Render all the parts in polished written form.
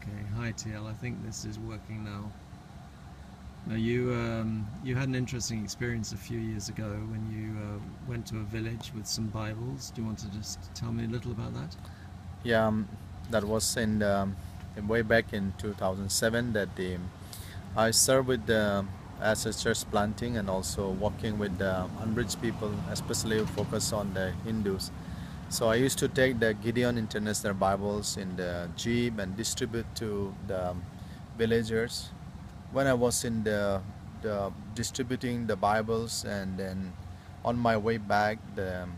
Okay, hi TL. I think this is working now. Now you had an interesting experience a few years ago when you went to a village with some Bibles. Do you want to just tell me a little about that? Yeah, that was in way back in 2007 that I served with as a church planting and also working with unreached people, especially focus on the Hindus. So I used to take the Gideon International Bibles in the jeep and distribute to the villagers. When I was in the distributing the Bibles, and then on my way back, the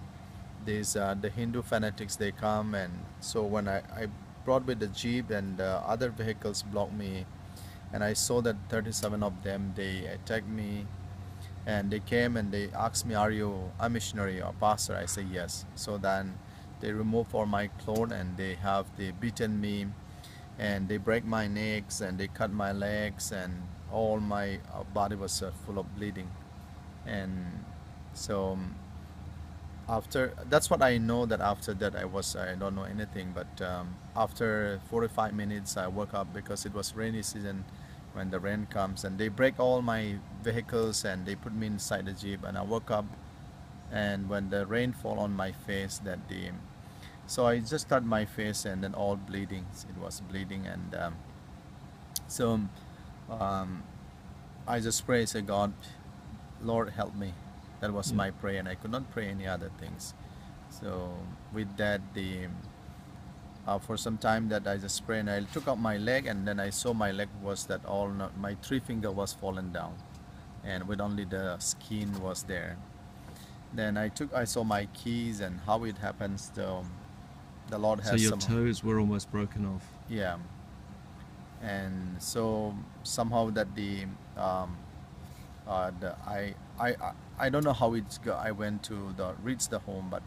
Hindu fanatics they come, and so when I brought with the jeep and other vehicles blocked me, and I saw that 37 of them they attacked me, and they came and they asked me, "Are you a missionary or pastor?" I say yes. So then they remove all my clothes and they beaten me, and they break my necks and they cut my legs, and all my body was full of bleeding. And so after that's what I know, that after that I don't know anything, but after 45 minutes I woke up because it was rainy season. When the rain comes and they break all my vehicles and they put me inside the jeep, and I woke up, and when the rain fall on my face, that the so I just cut my face and then all bleeding, it was bleeding. And so um, I just pray, say, God, Lord, help me. That was Yeah. my prayer, and I could not pray any other things. So with that, the for some time that I just pray, and I took out my leg, and then I saw my leg was that all not, my three finger was fallen down, and with only the skin was there. Then I saw my keys, and how it happens. The Lord So has your somehow, toes were almost broken off. yeah, and so somehow that I don't know how I went to the reach the home, but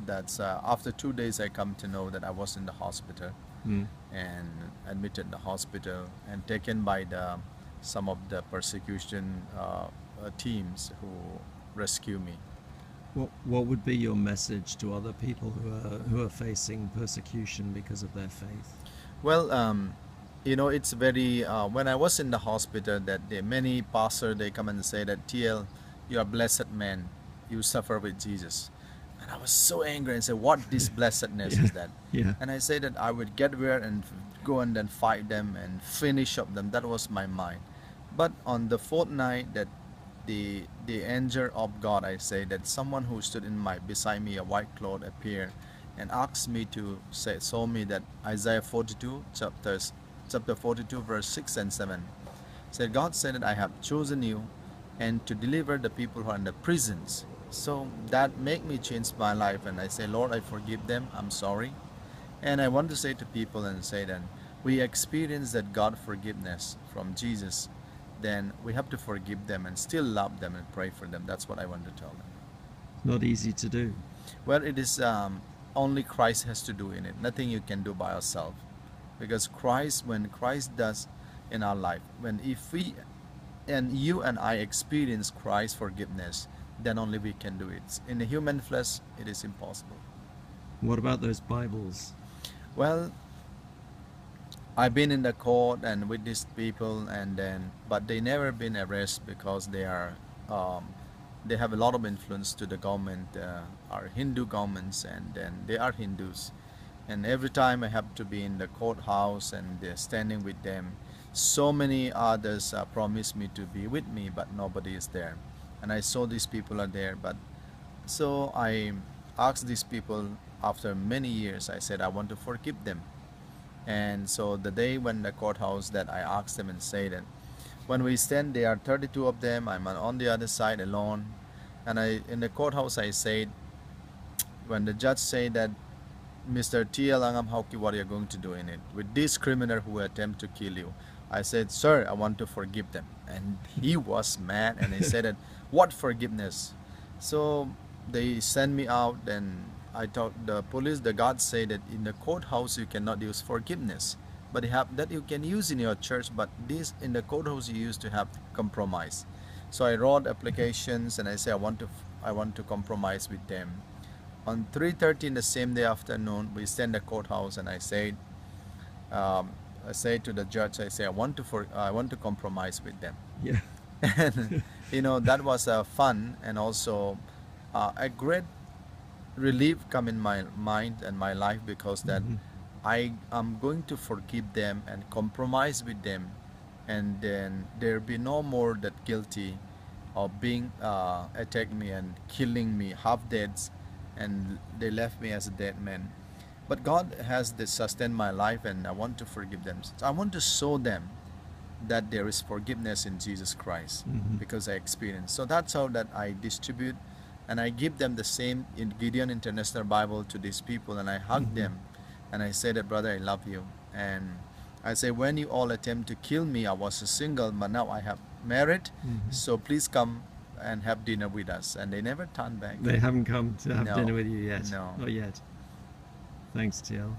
that's after 2 days I come to know that I was in the hospital Mm. and admitted in the hospital and taken by the some of the persecution teams who rescue me. What would be your message to other people who are facing persecution because of their faith? Well, it's very when I was in the hospital that many pastors they come and say that, TL, you are a blessed man, you suffer with Jesus. And I was so angry and said, what this blessedness Yeah, is that? yeah. And I said that I would get there and go and then fight them and finish up them. That was my mind. But on the fourth night, that the angel of God, I say that someone who stood in my beside me, a white cloth, appeared and asked me to say, show me that Isaiah 42 chapter 42 verse 6 and 7 said, God said that I have chosen you and to deliver the people who are in the prisons. So that make me change my life, and I say, Lord, I forgive them, I'm sorry. And I want to say to people and say that we experience that God forgiveness from Jesus, then we have to forgive them and still love them and pray for them. That's what I want to tell them. It's not easy to do. Well, it is only Christ has to do in it. Nothing you can do by yourself, because Christ, when Christ does in our life, when if we and you and I experience Christ's forgiveness, then only we can do it. In the human flesh, it is impossible. What about those Bibles? Well, I've been in the court and with these people, and then but they never been arrested because um, they have a lot of influence to the government, our Hindu governments, and then they are Hindus. And every time I have to be in the courthouse and they're standing with them, so many others promise me to be with me, but nobody is there. And I saw these people are there, but so I asked these people after many years. I said I want to forgive them. And so the day when the courthouse, that I asked them and say that when we stand, there are 32 of them. I'm on the other side alone, and I in the courthouse I said, when the judge said that, Mr. T.L. Angam Hauki, what are you going to do in it with this criminal who attempt to kill you? I said, sir, I want to forgive them. And he was mad and he said that, what forgiveness? So they sent me out, and I talked the police, the guards say that in the courthouse you cannot use forgiveness. But you have that you can use in your church, but this in the courthouse you used to have compromise. So I wrote applications and I say I want to compromise with them. On 3:30 in the same day afternoon, we stand at the courthouse, and I said, I say to the judge, I say, I want to compromise with them. Yeah. And that was fun, and also a great relief come in my mind and my life, because that Mhm. I am going to forgive them and compromise with them, and then there be no more that guilty of being attack me and killing me half dead, and they left me as a dead man. But God has this sustained my life, and I want to forgive them. So I want to show them that there is forgiveness in Jesus Christ, Mhm. because I experienced. So that's how that I distribute, and I give them the same in Gideon International Bible to these people, and I hug Mhm. them, and I say that, brother, I love you. And I say, when you all attempt to kill me, I was a single, but now I have married, Mhm. so please come and have dinner with us. And they never turn back. They haven't come to have No, dinner with you yet. no. Not yet. Thanks, TL.